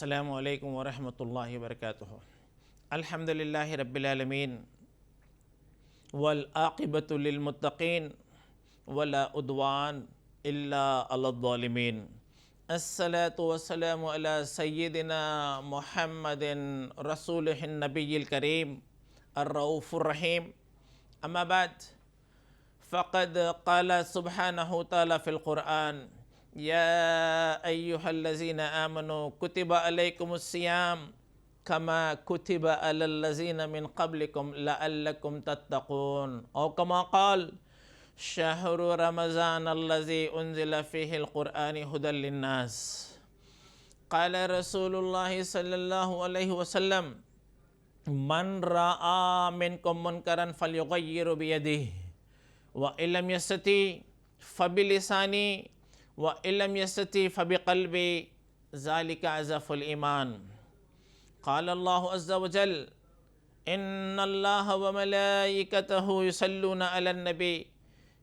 السلام علیکم ورحمۃ اللہ وبرکاتہ۔ الحمد للہ رب العالمین والعاقبۃ للمتقین ولا عدوان الا علی الظالمین۔ الصلاۃ والسلام علی سیدنا محمد رسولہ النبی الکریم الرؤوف الرحیم۔ اما بعد فقد قال سبحانہ تعالی فی القرآن یا ایہا الذین آمنوا کتب علیکم الصیام کما کتب علی الذین من قبلکم لعلکم تتقون، او کما قال شہر رمضان الذی انزل فیہ القرآن ھدی للناس۔ قال رسول اللہ صلی اللہ علیہ وسلم من رأى منکم منکرا فلیغیر بیدہ وإن لم یستطع فبلسانہ وإن لم يستطع فبقلبه ذلك أضعف الإيمان۔ قال الله عز وجل إن الله وملائكته يصلون على النبي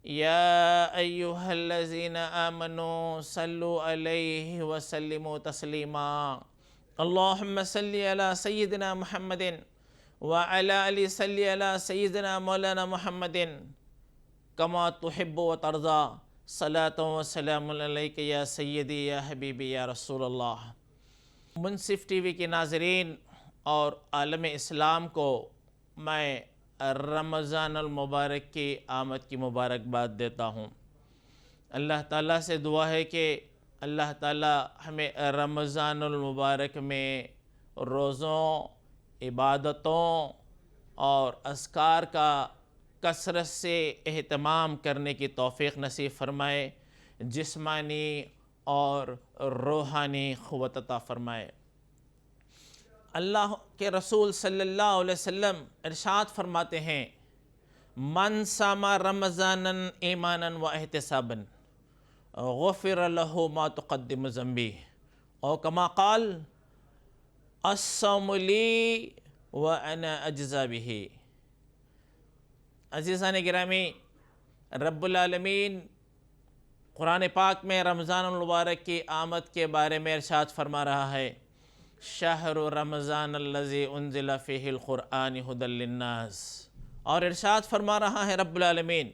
يا أيها الذين آمنوا صلوا عليه وسلموا تسليما۔ اللهم صل على سيدنا محمد وعلى آل صل على سيدنا مولانا محمد كما تحب وترضى، صلاۃ و سلام علیک یا سیدی یا حبیبی یا رسول اللہ۔ منصف ٹی وی کے ناظرین اور عالم اسلام کو میں رمضان المبارک کی آمد کی مبارکباد دیتا ہوں۔ اللہ تعالیٰ سے دعا ہے کہ اللہ تعالیٰ ہمیں رمضان المبارک میں روزوں، عبادتوں اور اذکار کا کثرت سے اہتمام کرنے کی توفیق نصیب فرمائے، جسمانی اور روحانی قوت عطا فرمائے۔ اللہ کے رسول صلی اللہ علیہ وسلم ارشاد فرماتے ہیں من صام رمضانا ایمانا و احتسابا غفر له ما تقدم ذنبہ، او کما قال الصوم لی وانا اجزی بہ۔ عزیزان گرامی، رب العالمین قرآن پاک میں رمضان المبارک کی آمد کے بارے میں ارشاد فرما رہا ہے شہر رمضان الذی انزل فیہ القرآن ھدی للناس، اور ارشاد فرما رہا ہے رب العالمین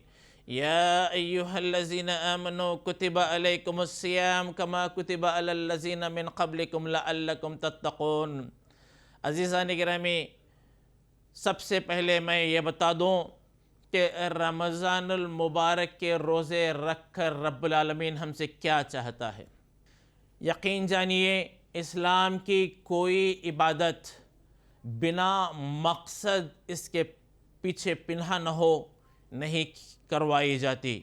یا ایہا الذین آمنوا کتب علیکم الصیام کما کتب علی الذین من قبلکم لعلکم تتقون۔ عزیزان گرامی، سب سے پہلے میں یہ بتا دوں کہ رمضان المبارک کے روزے رکھ کر رب العالمین ہم سے کیا چاہتا ہے۔ یقین جانیے اسلام کی کوئی عبادت بنا مقصد اس کے پیچھے پنہا نہ ہو نہیں کروائی جاتی۔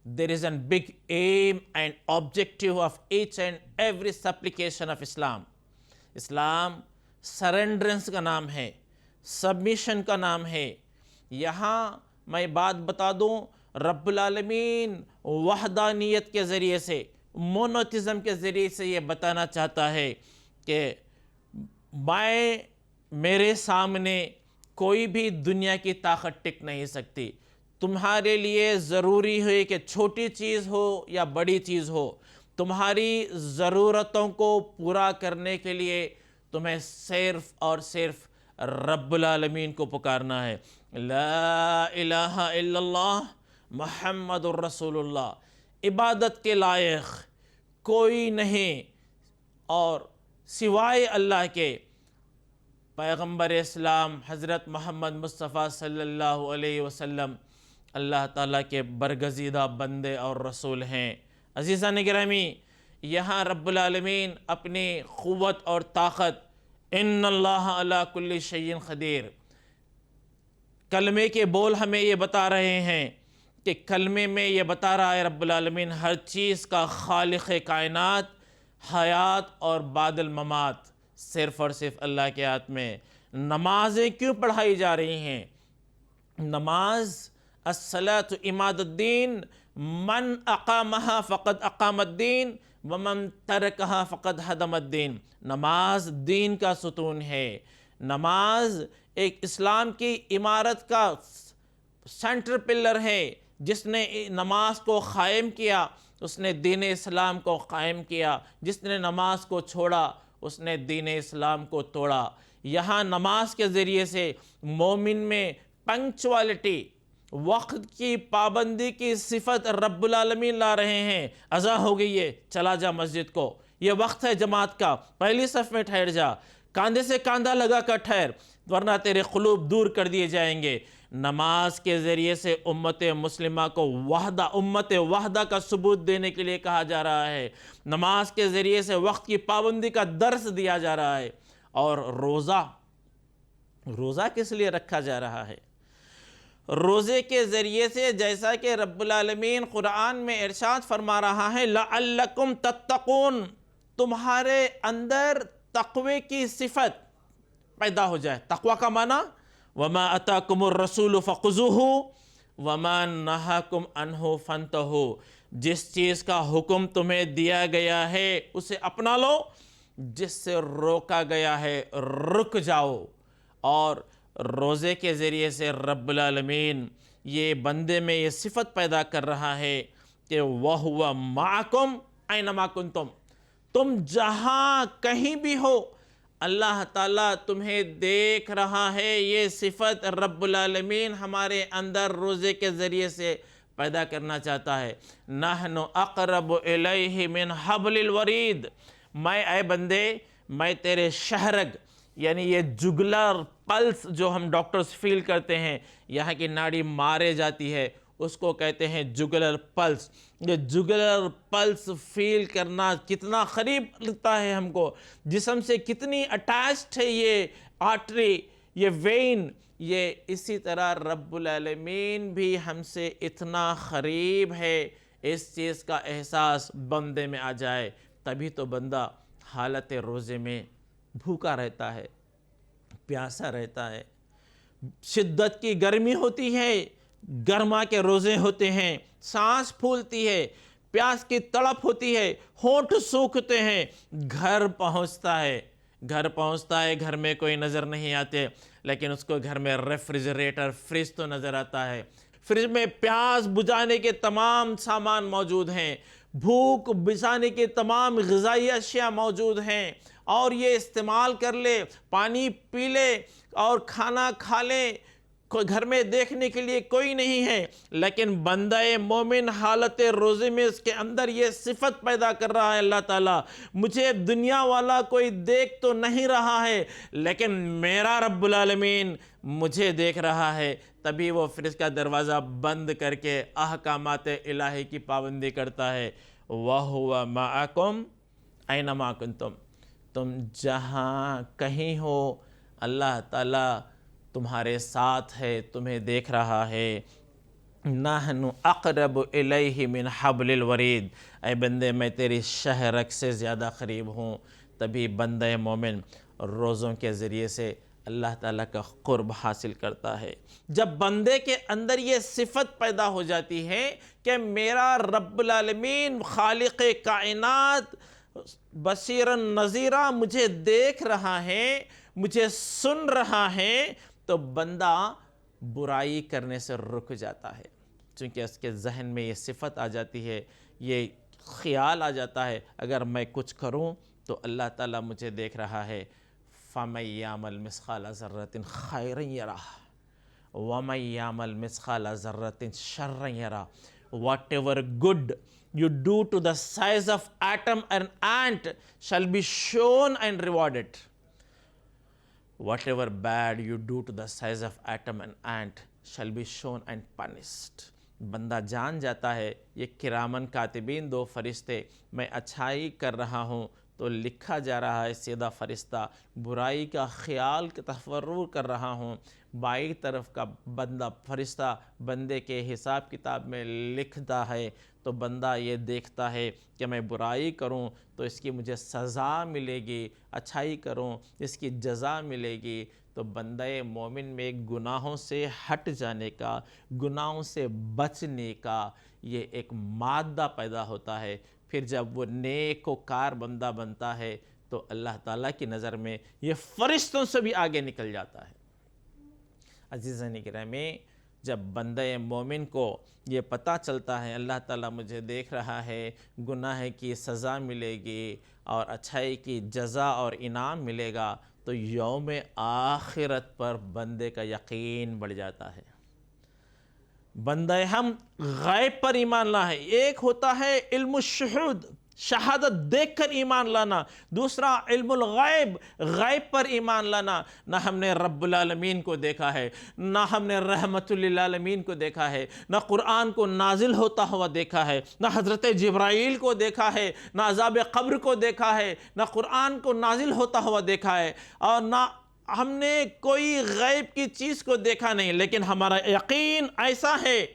There is a big aim and objective of each and every supplication of Islam۔ اسلام سرنڈرنس کا نام ہے، سبمیشن کا نام ہے۔ یہاں میں بات بتا دوں، رب العالمین وحدانیت کے ذریعے سے، مونوتھزم کے ذریعے سے یہ بتانا چاہتا ہے کہ میرے سامنے کوئی بھی دنیا کی طاقت ٹک نہیں سکتی۔ تمہارے لیے ضروری ہے کہ چھوٹی چیز ہو یا بڑی چیز ہو، تمہاری ضرورتوں کو پورا کرنے کے لیے تمہیں صرف اور صرف رب العالمین کو پکارنا ہے۔ لا الہ الا اللہ محمد الرسول اللہ۔ عبادت کے لائق کوئی نہیں اور سوائے اللہ کے پیغمبر اسلام حضرت محمد مصطفیٰ صلی اللہ علیہ وسلم اللہ تعالیٰ کے برگزیدہ بندے اور رسول ہیں۔ عزیزان گرامی، یہاں رب العالمین اپنی قوت اور طاقت ان اللہ علی کل شیء قدیر، کلمے کے بول ہمیں یہ بتا رہے ہیں کہ کلمے میں یہ بتا رہا ہے رب العالمین ہر چیز کا خالق کائنات، حیات اور بعد الممات صرف اور صرف اللہ کے ہاتھ میں۔ نمازیں کیوں پڑھائی جا رہی ہیں؟ نماز الصلاۃ عماد الدین، من اقامہا فقد اقام الدین ومن ترکہا فقد ہدم الدین۔ نماز دین کا ستون ہے۔ نماز ایک اسلام کی عمارت کا سینٹر پلر ہے۔ جس نے نماز کو قائم کیا اس نے دین اسلام کو قائم کیا، جس نے نماز کو چھوڑا اس نے دین اسلام کو توڑا۔ یہاں نماز کے ذریعے سے مومن میں پنکچوالٹی، وقت کی پابندی کی صفت رب العالمین لا رہے ہیں۔ اذان ہو گئی ہے، چلا جا مسجد کو، یہ وقت ہے جماعت کا، پہلی صف میں ٹھہر جا، کاندھے سے کاندھا لگا کر ٹھہر، ورنہ تیرے قلوب دور کر دیے جائیں گے۔ نماز کے ذریعے سے امت مسلمہ کو امت وحدہ کا ثبوت دینے کے لیے کہا جا رہا ہے۔ نماز کے ذریعے سے وقت کی پابندی کا درس دیا جا رہا ہے۔ اور روزہ کس لیے رکھا جا رہا ہے؟ روزے کے ذریعے سے، جیسا کہ رب العالمین قرآن میں ارشاد فرما رہا ہے، لَعَلَّكُمْ تَتَّقُونَ، تمہارے اندر تقوی کی صفت پیدا ہو جائے۔ تقوی کا معنی وَمَا أَتَاكُمُ الرَّسُولُ فَخُذُوهُ وَمَا نَهَاكُمْ عَنْهُ فَانْتَهُوا، جس چیز کا حکم تمہیں دیا گیا ہے اسے اپنا لو، جس سے روکا گیا ہے رک جاؤ۔ اور روزے کے ذریعے سے رب العالمین یہ بندے میں یہ صفت پیدا کر رہا ہے کہ وَهُوَ مَعَكُمْ أَيْنَمَا كُنْتُمْ، تم جہاں کہیں بھی ہو اللہ تعالیٰ تمہیں دیکھ رہا ہے۔ یہ صفت رب العالمین ہمارے اندر روزے کے ذریعے سے پیدا کرنا چاہتا ہے۔ نَحْنُ أَقْرَبُ إِلَيْهِ مِنْ حَبْلِ الْوَرِيدِ، میں اے بندے، میں تیرے شہرگ، یعنی یہ جگلر پلس جو ہم ڈاکٹرز فیل کرتے ہیں، یہاں کی ناڑی مارے جاتی ہے، اس کو کہتے ہیں جگلر پلس۔ یہ جگلر پلس فیل کرنا کتنا قریب لگتا ہے ہم کو، جسم سے کتنی اٹیچڈ ہے یہ آرٹری، یہ وین، یہ اسی طرح رب العالمین بھی ہم سے اتنا قریب ہے۔ اس چیز کا احساس بندے میں آ جائے تبھی تو بندہ حالت روزے میں بھوکا رہتا ہے، پیاسا رہتا ہے۔ شدت کی گرمی ہوتی ہے، گرما کے روزے ہوتے ہیں، سانس پھولتی ہے، پیاس کی تڑپ ہوتی ہے، ہونٹ سوکھتے ہیں، گھر پہنچتا ہے، گھر میں کوئی نظر نہیں آتے، لیکن اس کو گھر میں ریفریجریٹر، فریج تو نظر آتا ہے۔ فریج میں پیاس بجھانے کے تمام سامان موجود ہیں، بھوک بجھانے کے تمام غذائی اشیاء موجود ہیں، اور یہ استعمال کر لے، پانی پی لے اور کھانا کھا لے، گھر میں دیکھنے کے لیے کوئی نہیں ہے، لیکن بندہ مومن حالت روزے میں اس کے اندر یہ صفت پیدا کر رہا ہے، اللہ تعالیٰ مجھے دنیا والا کوئی دیکھ تو نہیں رہا ہے، لیکن میرا رب العالمین مجھے دیکھ رہا ہے۔ تبھی وہ فریج کا دروازہ بند کر کے احکامات الہی کی پابندی کرتا ہے۔ وَهُوَ مَعَكُمْ أَيْنَمَا كُنْتُمْ، تم جہاں کہیں ہو اللہ تعالیٰ تمہارے ساتھ ہے، تمہیں دیکھ رہا ہے۔ نَحْنُ أَقْرَبُ إِلَيْهِ مِنْ حَبْلِ الْوَرِيدِ، اے بندے میں تیری شہرگ سے زیادہ قریب ہوں۔ تبھی بندہ مومن روزوں کے ذریعے سے اللہ تعالیٰ کا قرب حاصل کرتا ہے۔ جب بندے کے اندر یہ صفت پیدا ہو جاتی ہے کہ میرا رب العالمین خالق کائنات بصیرا نذیرا مجھے دیکھ رہا ہے، مجھے سن رہا ہے، تو بندہ برائی کرنے سے رک جاتا ہے، چونکہ اس کے ذہن میں یہ صفت آ جاتی ہے، یہ خیال آ جاتا ہے اگر میں کچھ کروں تو اللہ تعالیٰ مجھے دیکھ رہا ہے۔ فَمَن يَعْمَلْ مِثْقَالَ ذَرَّةٍ خَيْرًا يَرَهُ وَمَن يَعْمَلْ مِثْقَالَ ذَرَّةٍ شَرًّا يَرَهُ، whatever good you do to the size of atom and ant shall be shown and rewarded. Whatever bad you do to the size of atom and ant shall be shown and punished. بندہ جان جاتا ہے یہ کرامن کاتبین دو فرشتے، میں اچھائی کر رہا ہوں تو لکھا جا رہا ہے سیدھا فرشتہ، برائی کا خیال تصور کر رہا ہوں بائیں طرف کا بندہ فرشتہ بندے کے حساب کتاب میں لکھتا ہے، تو بندہ یہ دیکھتا ہے کہ میں برائی کروں تو اس کی مجھے سزا ملے گی، اچھائی کروں اس کی جزا ملے گی۔ تو بندہ مومن میں گناہوں سے ہٹ جانے کا، گناہوں سے بچنے کا یہ ایک مادہ پیدا ہوتا ہے۔ پھر جب وہ نیک و کار بندہ بنتا ہے تو اللہ تعالیٰ کی نظر میں یہ فرشتوں سے بھی آگے نکل جاتا ہے۔ عزیزان گرامی، جب بندہ مومن کو یہ پتہ چلتا ہے اللہ تعالیٰ مجھے دیکھ رہا ہے، گناہ کی سزا ملے گی اور اچھائی کی جزا اور انعام ملے گا، تو یوم آخرت پر بندے کا یقین بڑھ جاتا ہے۔ بندہ ہم غیب پر ایمان لا ہے، ایک ہوتا ہے علم الشہود، شہادت دیکھ کر ایمان لانا، دوسرا علم الغیب، غیب پر ایمان لانا۔ نہ ہم نے رب العالمین کو دیکھا ہے، نہ ہم نے رحمت للعالمین کو دیکھا ہے، نہ قرآن کو نازل ہوتا ہوا دیکھا ہے، نہ حضرت جبرائیل کو دیکھا ہے، نہ عذاب قبر کو دیکھا ہے، نہ قرآن کو نازل ہوتا ہوا دیکھا ہے، اور نہ ہم نے کوئی غیب کی چیز کو دیکھا نہیں، لیکن ہمارا یقین ایسا ہے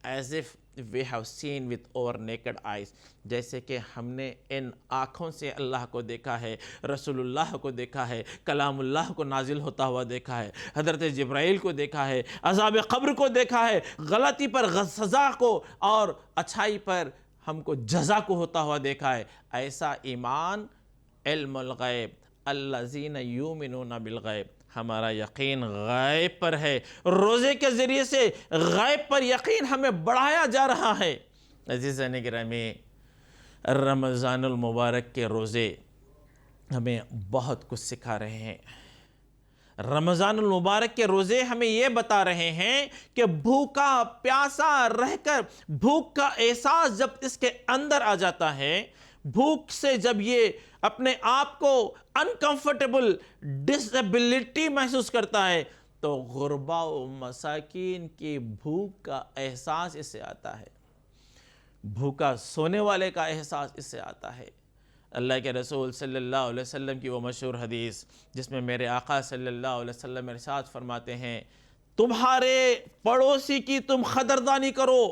as if we have seen with our naked eyes، جیسے کہ ہم نے ان آنکھوں سے اللہ کو دیکھا ہے، رسول اللہ کو دیکھا ہے، کلام اللہ کو نازل ہوتا ہوا دیکھا ہے، حضرت جبرائیل کو دیکھا ہے، عذاب قبر کو دیکھا ہے، غلطی پر سزا کو اور اچھائی پر ہم کو جزا کو ہوتا ہوا دیکھا ہے۔ ایسا ایمان علم الغیب، الذین یؤمنون بالغیب، ہمارا یقین غیب پر ہے۔ روزے کے ذریعے سے غیب پر یقین ہمیں بڑھایا جا رہا ہے۔ عزیزان گرامی، رمضان المبارک کے روزے ہمیں بہت کچھ سکھا رہے ہیں۔ رمضان المبارک کے روزے ہمیں یہ بتا رہے ہیں کہ بھوکا پیاسا رہ کر بھوک کا احساس جب اس کے اندر آ جاتا ہے، بھوک سے جب یہ اپنے آپ کو انکمفرٹیبل ڈسیبلٹی محسوس کرتا ہے، تو غربا و مساکین کی بھوک کا احساس اس سے آتا ہے، بھوکا سونے والے کا احساس اس سے آتا ہے۔ اللہ کے رسول صلی اللہ علیہ وسلم کی وہ مشہور حدیث جس میں میرے آقا صلی اللہ علیہ وسلم ارشاد فرماتے ہیں، تمہارے پڑوسی کی تم قدردانی کرو،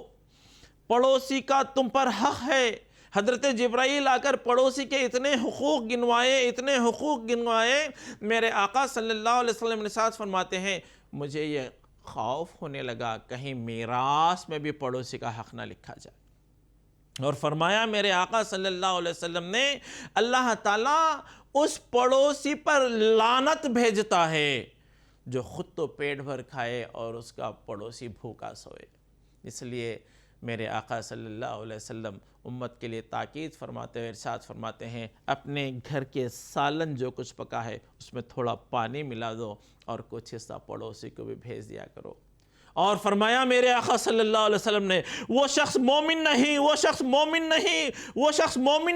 پڑوسی کا تم پر حق ہے۔ حضرت جبرائیل آ کر پڑوسی کے اتنے حقوق گنوائے، میرے آقا صلی اللہ علیہ وسلم ارشاد فرماتے ہیں مجھے یہ خوف ہونے لگا کہیں میراث میں بھی پڑوسی کا حق نہ لکھا جائے، اور فرمایا میرے آقا صلی اللہ علیہ وسلم نے، اللہ تعالیٰ اس پڑوسی پر لعنت بھیجتا ہے جو خود تو پیٹ بھر کھائے اور اس کا پڑوسی بھوکا سوئے۔ اس لیے میرے آقا صلی اللہ علیہ وسلم امت کے لیے تاکید فرماتے ہوئے ارشاد فرماتے ہیں، اپنے گھر کے سالن جو کچھ پکا ہے اس میں تھوڑا پانی ملا دو اور کچھ حصہ پڑوسی کو بھی بھیج دیا کرو۔ اور فرمایا میرے آقا صلی اللہ علیہ وسلم نے، وہ شخص مومن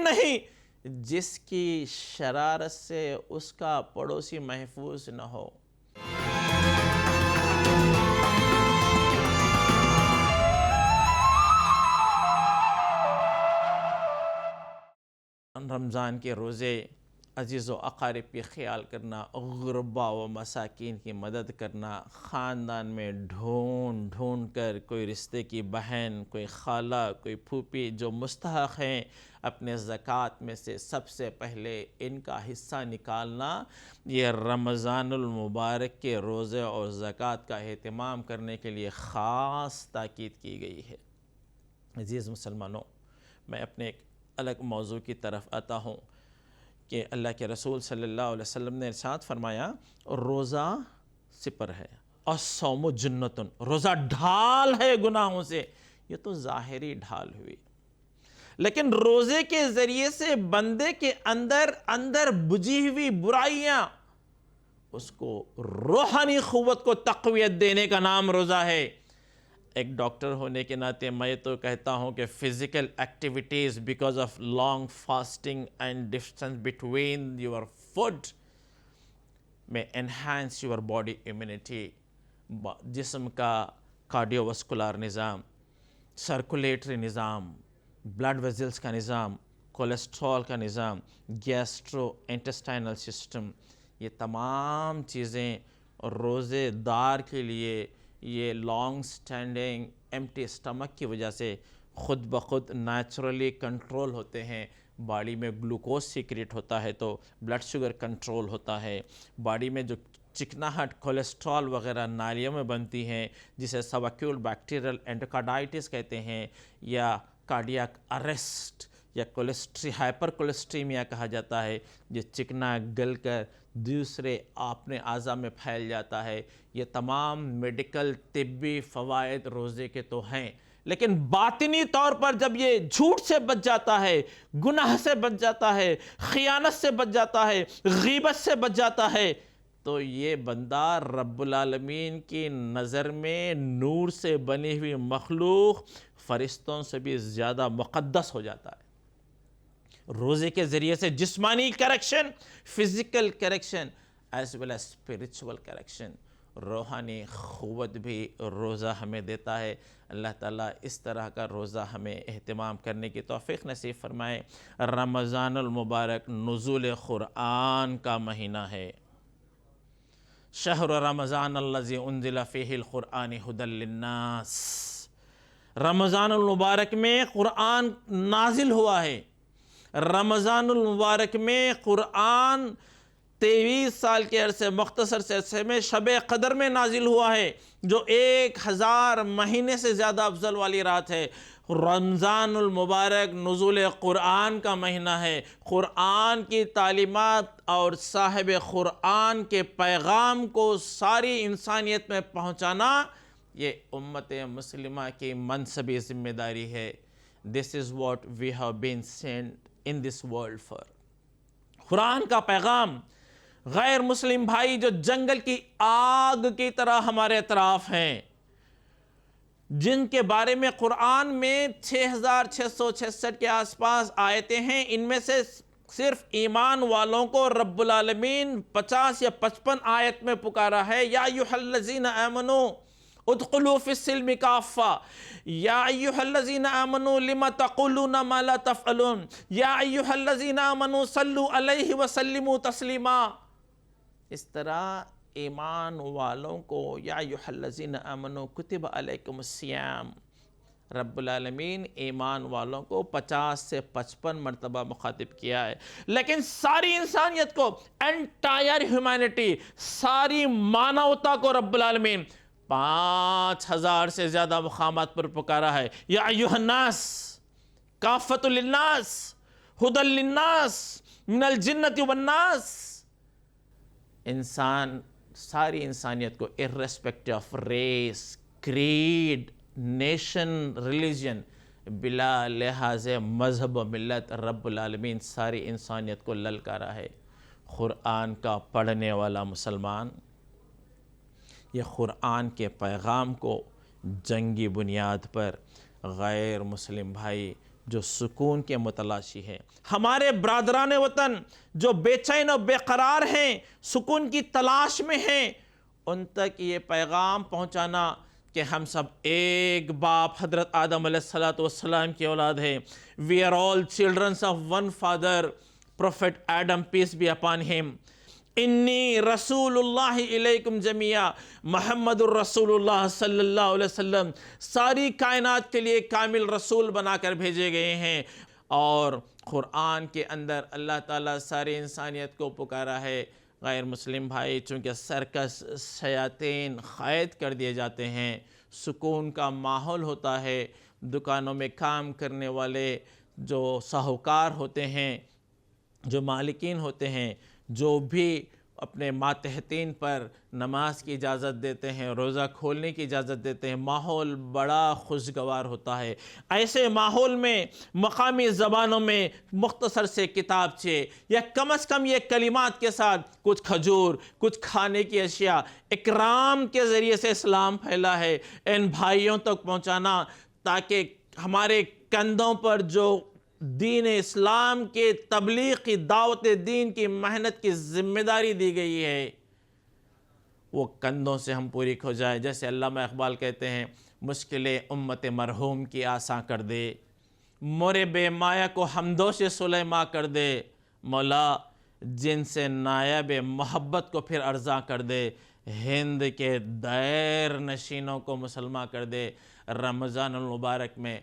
نہیں جس کی شرارت سے اس کا پڑوسی محفوظ نہ ہو۔ رمضان کے روزے عزیز و اقارب کی خیال کرنا، غربا و مساکین کی مدد کرنا، خاندان میں ڈھونڈ کر کوئی رشتے کی بہن، کوئی خالہ، کوئی پھوپھی جو مستحق ہیں، اپنے زکوٰۃ میں سے سب سے پہلے ان کا حصہ نکالنا، یہ رمضان المبارک کے روزے اور زکوٰۃ کا اہتمام کرنے کے لیے خاص تاکید کی گئی ہے۔ عزیز مسلمانوں، میں اپنے ایک الگ موضوع کی طرف آتا ہوں کہ اللہ کے رسول صلی اللہ علیہ وسلم نے ارشاد فرمایا، روزہ سپر ہے اور صوم جنتن، روزہ ڈھال ہے گناہوں سے۔ یہ تو ظاہری ڈھال ہوئی، لیکن روزے کے ذریعے سے بندے کے اندر بجھی ہوئی برائیاں، اس کو روحانی قوت کو تقویت دینے کا نام روزہ ہے۔ ایک ڈاکٹر ہونے کے ناطے میں تو کہتا ہوں کہ physical activities because of long fasting and distance between your food میں انہینس یور باڈی امیونٹی، جسم کا کارڈیو واسکولار نظام، سرکولیٹری نظام، بلڈ ویزلز کا نظام، کولیسٹرول کا نظام، گیسٹرو انٹسٹائنل سسٹم، یہ تمام چیزیں روزے دار کے لیے یہ لانگ سٹینڈنگ ایمٹی سٹمک کی وجہ سے خود بخود نیچرلی کنٹرول ہوتے ہیں۔ باڈی میں گلوکوز سیکریٹ ہوتا ہے تو بلڈ شوگر کنٹرول ہوتا ہے، باڈی میں جو چکناہٹ کولیسٹرول وغیرہ نالیوں میں بنتی ہیں جسے سب ایکیول بیکٹیریل انڈوکارڈائٹس کہتے ہیں، یا کارڈیاک اریسٹ یا ہائپر کولیسٹریمیا کہا جاتا ہے، یہ چکنا گل کر دوسرے اپنے اعضاء میں پھیل جاتا ہے۔ یہ تمام میڈیکل طبی فوائد روزے کے تو ہیں، لیکن باطنی طور پر جب یہ جھوٹ سے بچ جاتا ہے، گناہ سے بچ جاتا ہے، خیانت سے بچ جاتا ہے، غیبت سے بچ جاتا ہے، تو یہ بندہ رب العالمین کی نظر میں نور سے بنی ہوئی مخلوق فرشتوں سے بھی زیادہ مقدس ہو جاتا ہے۔ روزے کے ذریعے سے جسمانی correction, physical correction as well as spiritual correction, روحانی قوت بھی روزہ ہمیں دیتا ہے۔ اللہ تعالیٰ اس طرح کا روزہ ہمیں اہتمام کرنے کی توفیق نصیب فرمائے۔ رمضان المبارک نزول قرآن کا مہینہ ہے۔ شہر رمضان الذی انزل فیہ القرآن ھدی للناس، رمضان المبارک میں قرآن نازل ہوا ہے۔ رمضان المبارک میں قرآن 23 سال کے عرصے، مختصر سے عرصے میں شب قدر میں نازل ہوا ہے، جو 1000 مہینے سے زیادہ افضل والی رات ہے۔ رمضان المبارک نزول قرآن کا مہینہ ہے۔ قرآن کی تعلیمات اور صاحب قرآن کے پیغام کو ساری انسانیت میں پہنچانا یہ امت مسلمہ کی منصبی ذمہ داری ہے۔ This is what we have been sent in this world for۔ قرآن کا پیغام غیر مسلم بھائی جو جنگل کی آگ کی طرح ہمارے اطراف ہیں، جن کے بارے میں قرآن میں 6666 کے آس پاس آیتیں ہیں، ان میں سے صرف ایمان والوں کو رب العالمین 50 یا 55 آیت میں پکارا ہے۔ یا ایھا الذین آمنوا ادخلوا فی السلم کافہ، یا ایھا الذین آمنوا لم تقولون ما لا تفعلون، یا ایھا الذین آمنوا صلوا علیہ وسلموا تسلیما۔ اس طرح ایمان والوں کو یا ایھا الذین آمنوا کتب علیکم الصیام، رب العالمین ایمان والوں کو 50 سے 55 مرتبہ مخاطب کیا ہے، لیکن ساری انسانیت کو، انٹائر ہیومینٹی، ساری مانوتا کو رب العالمین 5000 سے زیادہ مقامات پر پکارا ہے۔ یا ایھا الناس کافۃ للناس ھدی للناس من الجنۃ والناس۔ انسان، ساری انسانیت کو irrespective of race, creed, nation, religion, بلا لحاظ مذہب و ملت، رب العالمین ساری انسانیت کو للکارا ہے۔ قرآن کا پڑھنے والا مسلمان یہ قرآن کے پیغام کو جنگی بنیاد پر غیر مسلم بھائی جو سکون کے متلاشی ہیں، ہمارے برادران وطن جو بے چین و بے قرار ہیں، سکون کی تلاش میں ہیں، ان تک یہ پیغام پہنچانا کہ ہم سب ایک باپ حضرت آدم علیہ السلام کی اولاد ہیں۔ We are all children of one father, Prophet Adam, peace be upon him۔ انی رسول اللہ علیکم جمیعا، محمد الرسول اللہ صلی اللہ علیہ وسلم ساری کائنات کے لیے کامل رسول بنا کر بھیجے گئے ہیں۔ اور قرآن کے اندر اللہ تعالیٰ ساری انسانیت کو پکارا ہے۔ غیر مسلم بھائی چونکہ سرکس، شیاطین قید کر دیے جاتے ہیں، سکون کا ماحول ہوتا ہے، دکانوں میں کام کرنے والے جو ساہوکار ہوتے ہیں، جو مالکین ہوتے ہیں، جو بھی اپنے ماتحتین پر نماز کی اجازت دیتے ہیں، روزہ کھولنے کی اجازت دیتے ہیں، ماحول بڑا خوشگوار ہوتا ہے۔ ایسے ماحول میں مقامی زبانوں میں مختصر سے کتابچے یا کم از کم یہ کلمات کے ساتھ کچھ کھجور، کچھ کھانے کی اشیاء، اکرام کے ذریعے سے اسلام پھیلا ہے، ان بھائیوں تک پہنچانا تاکہ ہمارے کندھوں پر جو دین اسلام کے تبلیغ کی، دعوت دین کی محنت کی ذمہ داری دی گئی ہے، وہ کندھوں سے ہم پوری کھو جائے۔ جیسے علامہ اقبال کہتے ہیں، مشکلیں امت مرحوم کی آساں کر دے، مورے بے مایا کو ہمدوش سلیماں کر دے، مولا جن سے نائب محبت کو پھر ارزاں کر دے، ہند کے دیر نشینوں کو مسلمان کر دے۔ رمضان المبارک میں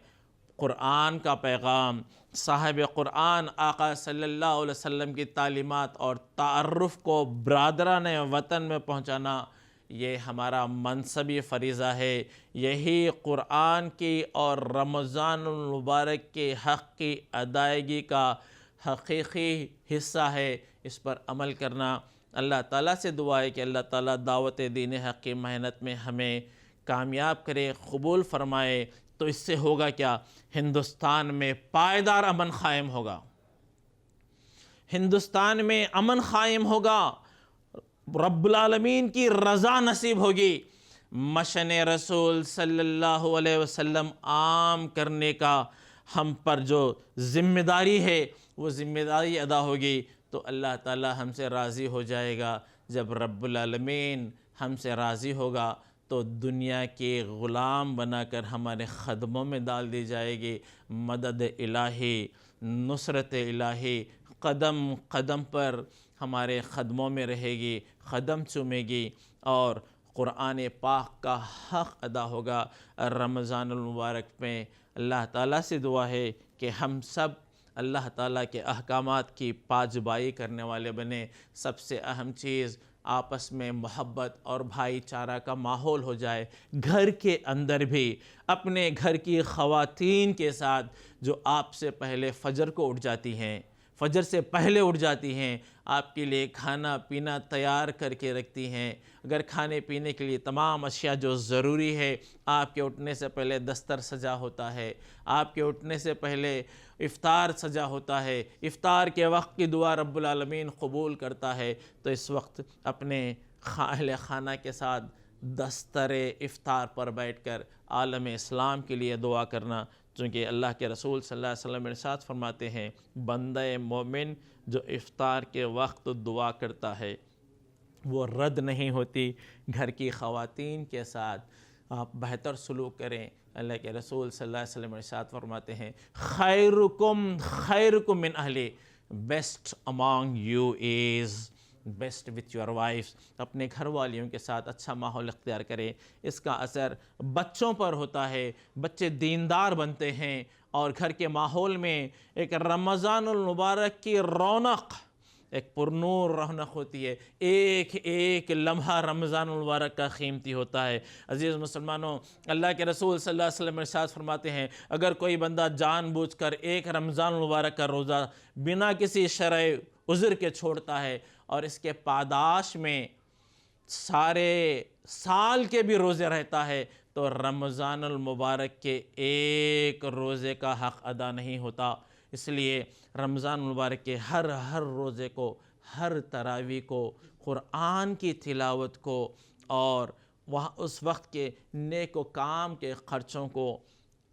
قرآن کا پیغام، صاحب قرآن آقا صلی اللہ علیہ وسلم کی تعلیمات اور تعارف کو برادران وطن میں پہنچانا، یہ ہمارا منصبی فریضہ ہے، یہی قرآن کی اور رمضان المبارک کے حق کی ادائیگی کا حقیقی حصہ ہے۔ اس پر عمل کرنا، اللہ تعالیٰ سے دعا ہے کہ اللہ تعالیٰ دعوت دین حق کی محنت میں ہمیں کامیاب کرے، قبول فرمائے۔ تو اس سے ہوگا کیا؟ ہندوستان میں پائیدار امن قائم ہوگا، ہندوستان میں امن قائم ہوگا، رب العالمین کی رضا نصیب ہوگی، مشن رسول صلی اللہ علیہ وسلم عام کرنے کا ہم پر جو ذمہ داری ہے وہ ذمہ داری ادا ہوگی، تو اللہ تعالی ہم سے راضی ہو جائے گا۔ جب رب العالمین ہم سے راضی ہوگا تو دنیا کے غلام بنا کر ہمارے خدموں میں ڈال دی جائے گی۔ مدد الہی، نصرت الہی قدم قدم پر ہمارے قدموں میں رہے گی، قدم چومے گی، اور قرآن پاک کا حق ادا ہوگا۔ رمضان المبارک میں اللہ تعالیٰ سے دعا ہے کہ ہم سب اللہ تعالیٰ کے احکامات کی پاسبانی کرنے والے بنے۔ سب سے اہم چیز آپس میں محبت اور بھائی چارہ کا ماحول ہو جائے۔ گھر کے اندر بھی اپنے گھر کی خواتین کے ساتھ جو آپ سے پہلے فجر کو اٹھ جاتی ہیں، فجر سے پہلے اٹھ جاتی ہیں، آپ کے لیے کھانا پینا تیار کر کے رکھتی ہیں، اگر کھانے پینے کے لیے تمام اشیاء جو ضروری ہے، آپ کے اٹھنے سے پہلے دستر سجا ہوتا ہے، آپ کے اٹھنے سے پہلے افطار سجا ہوتا ہے، افطار کے وقت کی دعا رب العالمین قبول کرتا ہے، تو اس وقت اپنے اہل خانہ کے ساتھ دستر افطار پر بیٹھ کر عالم اسلام کے لیے دعا کرنا، چونکہ اللہ کے رسول صلی اللہ علیہ وسلم ارشاد فرماتے ہیں بندہ مومن جو افطار کے وقت دعا کرتا ہے وہ رد نہیں ہوتی۔ گھر کی خواتین کے ساتھ آپ بہتر سلوک کریں۔ اللہ کے رسول صلی اللہ علیہ وسلم ارشاد فرماتے ہیں خیرکم من اہلی، best among you is best with your wives. اپنے گھر والیوں کے ساتھ اچھا ماحول اختیار کریں، اس کا اثر بچوں پر ہوتا ہے، بچے دیندار بنتے ہیں، اور گھر کے ماحول میں ایک رمضان المبارک کی رونق، ایک پرنور رونق ہوتی ہے۔ ایک ایک لمحہ رمضان المبارک کا قیمتی ہوتا ہے۔ عزیز مسلمانوں، اللہ کے رسول صلی اللہ علیہ وسلم ارشاد فرماتے ہیں اگر کوئی بندہ جان بوجھ کر ایک رمضان المبارک کا روزہ بنا کسی شرعی عذر کے چھوڑتا ہے اور اس کے پاداش میں سارے سال کے بھی روزے رہتا ہے، تو رمضان المبارک کے ایک روزے کا حق ادا نہیں ہوتا۔ اس لیے رمضان المبارک کے ہر روزے کو، ہر تراویح کو، قرآن کی تلاوت کو، اور وہاں اس وقت کے نیک و کام کے خرچوں کو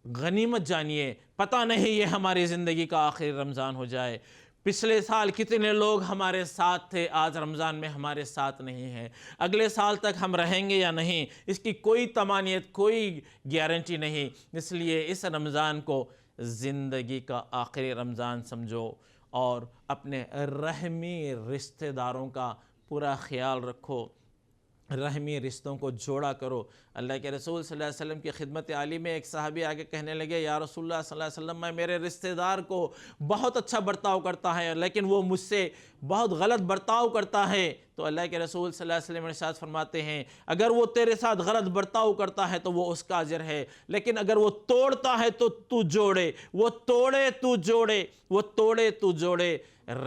غنیمت جانیے۔ پتہ نہیں یہ ہماری زندگی کا آخری رمضان ہو جائے۔ پچھلے سال کتنے لوگ ہمارے ساتھ تھے، آج رمضان میں ہمارے ساتھ نہیں ہیں، اگلے سال تک ہم رہیں گے یا نہیں، اس کی کوئی تمانیت، کوئی گارنٹی نہیں۔ اس لیے اس رمضان کو زندگی کا آخری رمضان سمجھو، اور اپنے رحمی رشتہ داروں کا پورا خیال رکھو، رحمی رشتوں کو جوڑا کرو۔ اللہ کے رسول صلی اللہ علیہ وسلم کی خدمت عالی میں ایک صحابی آگے کہنے لگے یا رسول اللہ صلی اللہ علیہ وسلم، میں میرے رشتہ دار کو بہت اچھا برتاؤ کرتا ہے لیکن وہ مجھ سے بہت غلط برتاؤ کرتا ہے۔ تو اللہ کے رسول صلی اللہ علیہ وسلم ارشاد فرماتے ہیں اگر وہ تیرے ساتھ غلط برتاؤ کرتا ہے تو وہ اس کا اجر ہے، لیکن اگر وہ توڑتا ہے تو تو جوڑے، وہ توڑے تو جوڑے، وہ توڑے تو جوڑے۔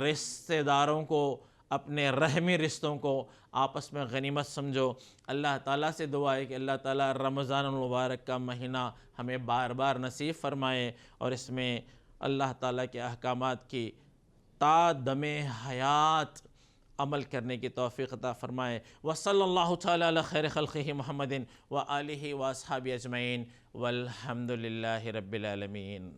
رشتہ داروں کو، اپنے رحمی رشتوں کو آپس میں غنیمت سمجھو۔ اللہ تعالیٰ سے دعا ہے کہ اللہ تعالیٰ رمضان المبارک کا مہینہ ہمیں بار بار نصیب فرمائے، اور اس میں اللہ تعالیٰ کے احکامات کی تا دم حیات عمل کرنے کی توفیق عطا فرمائے۔ وصلی اللہ تعالیٰ علی خیر خلقہ محمد وآلہ واصحابہ اجمعین، والحمد للہ رب العالمین۔